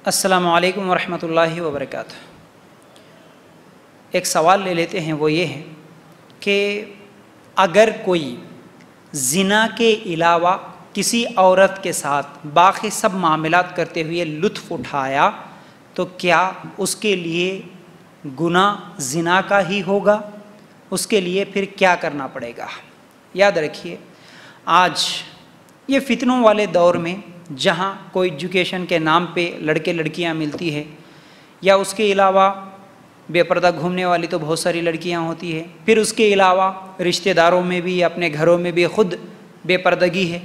अस्सलामु अलैकुम वरहमतुल्लाहि वबरकातुहू। एक सवाल ले लेते हैं, वो ये है कि अगर कोई ज़िना के अलावा किसी औरत के साथ बाकी सब मामलात करते हुए लुत्फ़ उठाया तो क्या उसके लिए गुनाह ज़िना का ही होगा? उसके लिए फिर क्या करना पड़ेगा? याद रखिए, आज ये फितनों वाले दौर में जहाँ कोई एजुकेशन के नाम पे लड़के लड़कियाँ मिलती है, या उसके अलावा बेपर्दा घूमने वाली तो बहुत सारी लड़कियाँ होती है, फिर उसके अलावा रिश्तेदारों में भी अपने घरों में भी खुद बेपर्दगी है,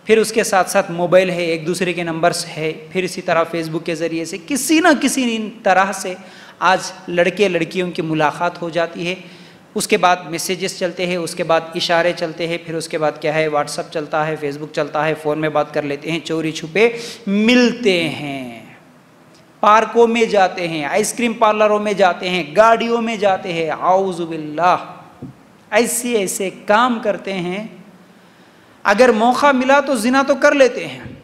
फिर उसके साथ साथ मोबाइल है, एक दूसरे के नंबर्स है, फिर इसी तरह फेसबुक के ज़रिए से किसी न किसी तरह से आज लड़के लड़कियों की मुलाकात हो जाती है। उसके बाद मैसेजेस चलते हैं, उसके बाद इशारे चलते हैं, फिर उसके बाद क्या है, व्हाट्सअप चलता है, फेसबुक चलता है, फ़ोन में बात कर लेते हैं, चोरी छुपे मिलते हैं, पार्कों में जाते हैं, आइसक्रीम पार्लरों में जाते हैं, गाड़ियों में जाते हैं, आऊज़ु बिल्लाह ऐसे ऐसे काम करते हैं। अगर मौका मिला तो जिना तो कर लेते हैं,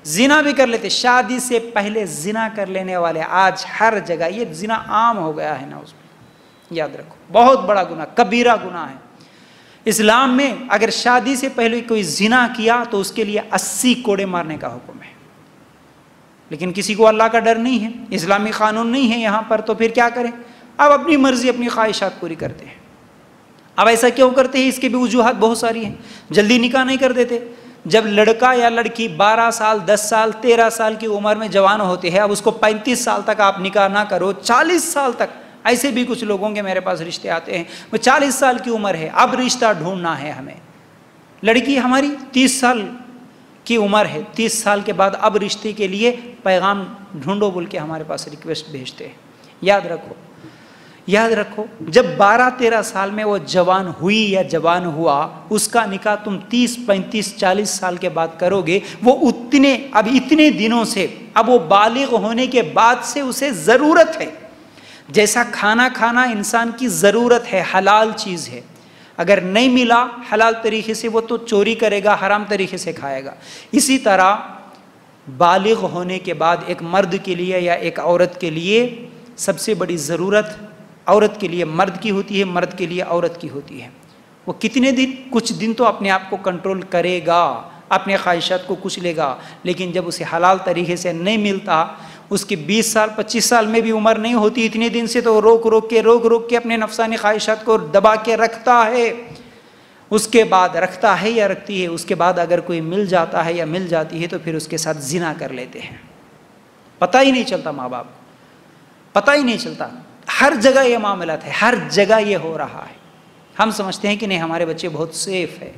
जिना भी कर लेते। शादी से पहले जिना कर लेने वाले आज हर जगह, ये जिना आम हो गया है ना, उसमें याद रखो बहुत बड़ा गुनाह, कबीरा गुनाह है। इस्लाम में अगर शादी से पहले कोई जिना किया तो उसके लिए 80 कोड़े मारने का हुक्म है। लेकिन किसी को अल्लाह का डर नहीं है, इस्लामी कानून नहीं है यहाँ पर, तो फिर क्या करें? अब अपनी मर्जी अपनी ख्वाहिशात पूरी करते हैं। अब ऐसा क्यों करते हैं? इसके भी वजूहात बहुत सारी हैं। जल्दी निकाह नहीं कर देते। जब लड़का या लड़की 12 साल 10 साल 13 साल की उम्र में जवान होते हैं, अब उसको 35 साल तक आप निकाह ना करो, 40 साल तक, ऐसे भी कुछ लोगों के मेरे पास रिश्ते आते हैं, वो 40 साल की उम्र है, अब रिश्ता ढूंढना है हमें। लड़की हमारी 30 साल की उम्र है, 30 साल के बाद अब रिश्ते के लिए पैगाम ढूंढो बोल के हमारे पास रिक्वेस्ट भेजते हैं। याद रखो, याद रखो, जब 12-13 साल में वो जवान हुई या जवान हुआ, उसका निकाह तुम 30-35-40 साल के बाद करोगे, वो उतने अब इतने दिनों से, अब वो बालिग होने के बाद से उसे ज़रूरत है। जैसा खाना खाना इंसान की ज़रूरत है, हलाल चीज़ है, अगर नहीं मिला हलाल तरीके से वो तो चोरी करेगा, हराम तरीके से खाएगा। इसी तरह बालिग होने के बाद एक मर्द के लिए या एक औरत के लिए सबसे बड़ी ज़रूरत औरत के लिए मर्द की होती है, मर्द के लिए औरत की होती है। वो कितने दिन, कुछ दिन तो अपने आप को कंट्रोल करेगा, अपने ख्वाहिशात को कुछ लेगा, लेकिन जब उसे हलाल तरीके से नहीं मिलता, उसकी 20 साल 25 साल में भी उम्र नहीं होती इतने दिन से, तो रोक रोक के अपने नफसानी ख्वाहिशात को दबा के रखता है। उसके बाद रखता है या रखती है, उसके बाद अगर कोई मिल जाता है या मिल जाती है तो फिर उसके साथ जिना कर लेते हैं। पता ही नहीं चलता, माँ बाप पता ही नहीं चलता। हर जगह ये मामलात है, हर जगह ये हो रहा है। हम समझते हैं कि नहीं हमारे बच्चे बहुत सेफ है।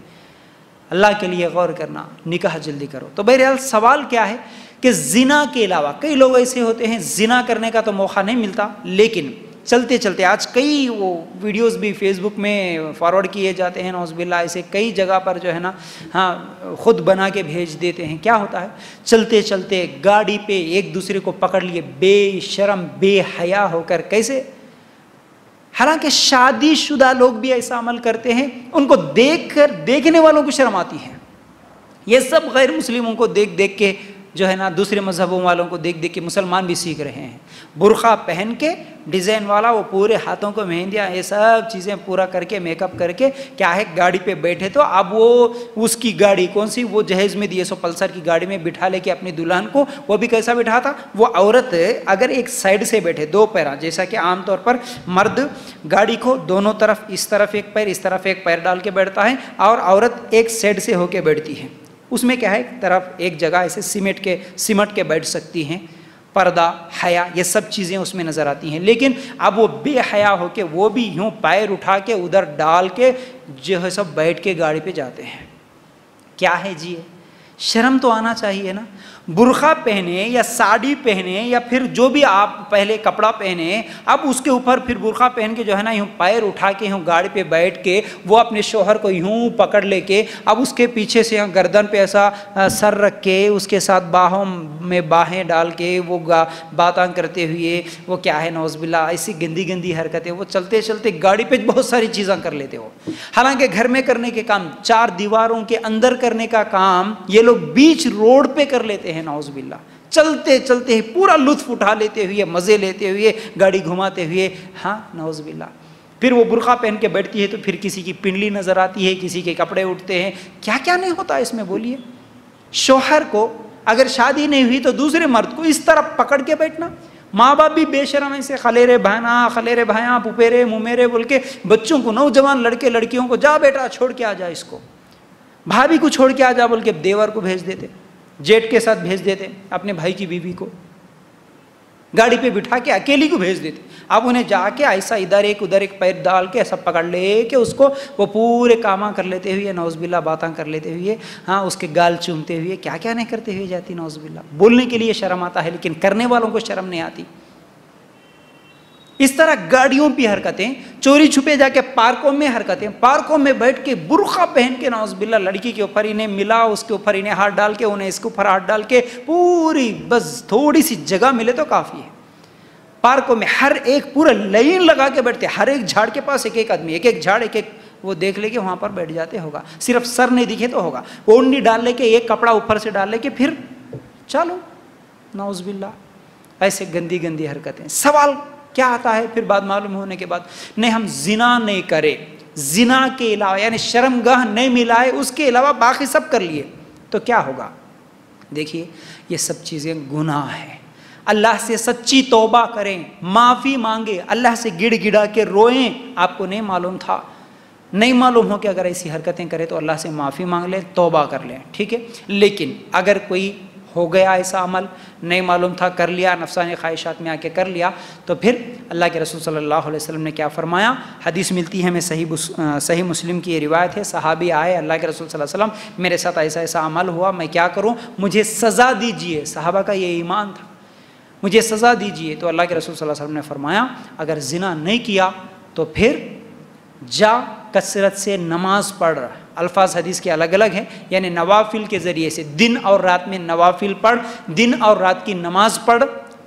अल्लाह के लिए गौर करना, निकाह जल्दी करो। तो बहरहाल सवाल क्या है कि जिना के अलावा कई लोग ऐसे होते हैं, जिना करने का तो मौका नहीं मिलता, लेकिन चलते चलते आज कई वो वीडियोस भी फेसबुक में फॉरवर्ड किए जाते हैं, नौज़ुबिल्लाह, ऐसे कई जगह पर जो है ना, हाँ, खुद बना के भेज देते हैं। क्या होता है, चलते चलते गाड़ी पे एक दूसरे को पकड़ लिए बेशरम बेहया होकर, कैसे? हालांकि शादीशुदा लोग भी ऐसा अमल करते हैं, उनको देखकर देखने वालों को शर्म आती है। ये सब गैर मुस्लिमों को देख देख के जो है ना, दूसरे मजहबों वालों को देख देख के मुसलमान भी सीख रहे हैं। बुरखा पहन के डिज़ाइन वाला, वो पूरे हाथों को मेहंदियाँ, ये सब चीज़ें पूरा करके मेकअप करके क्या है, गाड़ी पे बैठे तो अब वो उसकी गाड़ी कौन सी, वो जहेज़ में दिए सो पल्सर की गाड़ी में बिठा लेके अपनी दुल्हन को, वो भी कैसा बिठा था, वो औरत अगर एक साइड से बैठे, दो पैर, जैसा कि आमतौर पर मर्द गाड़ी को दोनों तरफ, इस तरफ एक पैर इस तरफ एक पैर डाल के बैठता है, और औरत एक साइड से होके बैठती है। उसमें क्या है, एक तरफ एक जगह ऐसे सिमट के बैठ सकती हैं। पर्दा, हया, ये सब चीज़ें उसमें नज़र आती हैं। लेकिन अब वो बेहया होके, वो भी यूँ पैर उठा के उधर डाल के जो है सब बैठ के गाड़ी पे जाते हैं। क्या है जी, शर्म तो आना चाहिए ना। बुर्खा पहने या साड़ी पहने या फिर जो भी आप पहले कपड़ा पहने, अब उसके ऊपर फिर बुर्खा पहन के जो है ना, यूँ पैर उठा के यूँ गाड़ी पे बैठ के वो अपने शौहर को यूँ पकड़ लेके, अब उसके पीछे से यहाँ गर्दन पे ऐसा सर रख के, उसके साथ बाहों में बाहें डाल के वो बातें करते हुए, वो क्या है, नौज़ुबिल्लाह, ऐसी गंदी गंदी हरकतें, वो चलते चलते गाड़ी पे बहुत सारी चीज़ें कर लेते हो। हालांकि घर में करने के काम, 4 दीवारों के अंदर करने का काम ये लोग बीच रोड पे कर लेते हैं, नौज़ुबिल्लाह। चलते चलते पूरा लुत्फ उठा लेते हुए, मज़े लेते हुए, गाड़ी घुमाते हुए, हाँ नौज़ुबिल्लाह। फिर वो बुर्का पहन के बैठती है तो फिर किसी की पिंडली नज़र आती है, किसी के कपड़े उठते हैं, क्या क्या नहीं होता इसमें बोलिए। शौहर को अगर शादी नहीं हुई तो दूसरे मर्द को इस तरह पकड़ के बैठना, माँ बाप भी बेशरम ऐसे खलेरे भाया पुपेरे मुमेरे बोल के बच्चों को, नौजवान लड़के लड़कियों को, जा बेटा छोड़ के आ जा इसको, भाभी को छोड़ के आ जा बोल के देवर को भेज देते, जेठ के साथ भेज देते, अपने भाई की बीवी को गाड़ी पे बिठा के अकेली को भेज देते। अब उन्हें जाके ऐसा इधर एक उधर एक पैर डाल के सब पकड़ ले के उसको वो पूरे कामा कर लेते हुए, नौज़बिल्ला बातें कर लेते हुए, हाँ उसके गाल चूमते हुए, क्या क्या नहीं करते हुए जाती नौज़बिल्ला। बोलने के लिए शर्म आता है लेकिन करने वालों को शर्म नहीं आती। इस तरह गाड़ियों की हरकतें, चोरी छुपे जाके पार्कों में हरकतें, पार्कों में बैठ के बुर्का पहन के नौज़बिल्ला लड़की के ऊपर इन्हें मिला, उसके ऊपर इन्हें हाथ डाल के, उन्हें इसके ऊपर हाथ डाल के, पूरी बस थोड़ी सी जगह मिले तो काफ़ी है। पार्कों में हर एक पूरा लाइन लगा के बैठते, हर एक झाड़ के पास एक एक आदमी, एक एक झाड़ एक एक वो देख लेके वहाँ पर बैठ जाते होगा, सिर्फ सर नहीं दिखे तो होगा, ओढ़नी डाल लेके एक कपड़ा ऊपर से डाल लेके फिर चलो नौज़बिल्ला। ऐसे गंदी गंदी हरकतें। सवाल क्या आता है फिर बाद मालूम होने के बाद, नहीं हम जिना नहीं करे, जिना के अलावा यानी शर्मगाह नहीं मिलाए, उसके अलावा बाकी सब कर लिए तो क्या होगा। देखिए ये सब चीज़ें गुनाह है। अल्लाह से सच्ची तौबा करें, माफ़ी मांगे, अल्लाह से गिड़गिड़ा के रोएं। आपको नहीं मालूम था, नहीं मालूम हो कि अगर ऐसी हरकतें करें तो अल्लाह से माफ़ी मांग लें, तौबा कर लें, ठीक है। लेकिन अगर कोई हो गया ऐसा अमल, नहीं मालूम था, कर लिया, नफसानी ख्वाहिशात में आके कर लिया, तो फिर अल्लाह के रसूल सल्लल्लाहु अलैहि वसल्लम ने क्या फरमाया। हदीस मिलती है, हमें सही मुस्लिम की ये रिवायत है। सहाबी आए, अल्लाह के रसूल सल्लल्लाहु अलैहि वसल्लम मेरे साथ ऐसा ऐसा अमल हुआ, मैं क्या करूँ, मुझे सज़ा दीजिए। सहाबा का ये ईमान था, मुझे सज़ा दीजिए। तो अल्लाह के रसूल सल्लल्लाहु अलैहि वसल्लम ने फरमाया अगर जिना नहीं किया तो फिर जा कसरत से नमाज पढ़। अल्फाज हदीस के अलग अलग हैं, यानी नवाफिल के ज़रिए से दिन और रात में नवाफिल पढ़, दिन और रात की नमाज पढ़,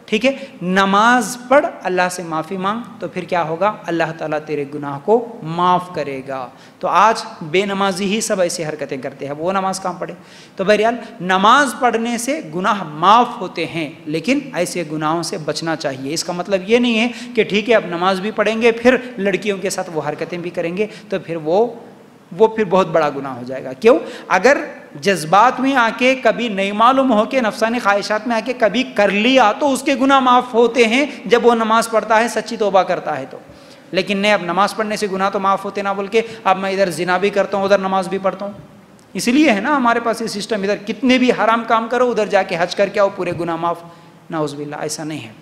ठीक है। नमाज पढ़, अल्लाह से माफ़ी मांग, तो फिर क्या होगा, अल्लाह ताला तेरे गुनाह को माफ़ करेगा। तो आज बेनमाजी ही सब ऐसी हरकतें करते हैं, वो नमाज कहाँ पढ़े। तो बहरहाल नमाज पढ़ने से गुनाह माफ़ होते हैं, लेकिन ऐसे गुनाहों से बचना चाहिए। इसका मतलब ये नहीं है कि ठीक है अब नमाज भी पढ़ेंगे फिर लड़कियों के साथ वो हरकतें भी करेंगे, तो फिर वो फिर बहुत बड़ा गुनाह हो जाएगा। क्यों, अगर जज्बात में आके कभी नहीं मालूम हो के नफसानी ख्वाहिशात में आके कभी कर लिया तो उसके गुनाह माफ़ होते हैं जब वो नमाज पढ़ता है, सच्ची तौबा करता है तो। लेकिन नहीं, अब नमाज पढ़ने से गुनाह तो माफ़ होते ना बोल के अब मैं इधर जिना भी करता हूँ उधर नमाज भी पढ़ता हूँ। इसलिए है ना हमारे पास ये सिस्टम, इधर कितने भी हराम काम करो उधर जाके हज करके आओ, पूरे गुनाह माफ़। नाउज़ुबिल्लाह, ऐसा नहीं है।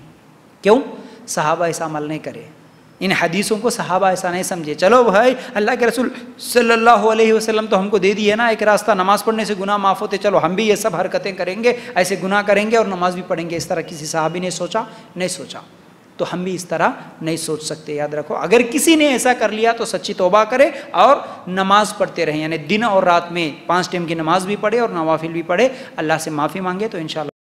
क्यों, सहाबा ऐसा अमल नहीं करे, इन हदीसों को सहाबा ऐसा नहीं समझे। चलो भाई अल्लाह के रसूल सल्लल्लाहु अलैहि वसल्लम तो हमको दे दिए ना एक रास्ता, नमाज पढ़ने से गुनाह माफ़ होते, चलो हम भी ये सब हरकतें करेंगे, ऐसे गुनाह करेंगे और नमाज भी पढ़ेंगे। इस तरह किसी सहाबी ने सोचा? नहीं सोचा। तो हम भी इस तरह नहीं सोच सकते। याद रखो, अगर किसी ने ऐसा कर लिया तो सच्ची तौबा करे और नमाज पढ़ते रहें, यानी दिन और रात में 5 टाइम की नमाज भी पढ़े और नवाफिल भी पढ़े, अल्लाह से माफ़ी मांगे तो इंशाअल्लाह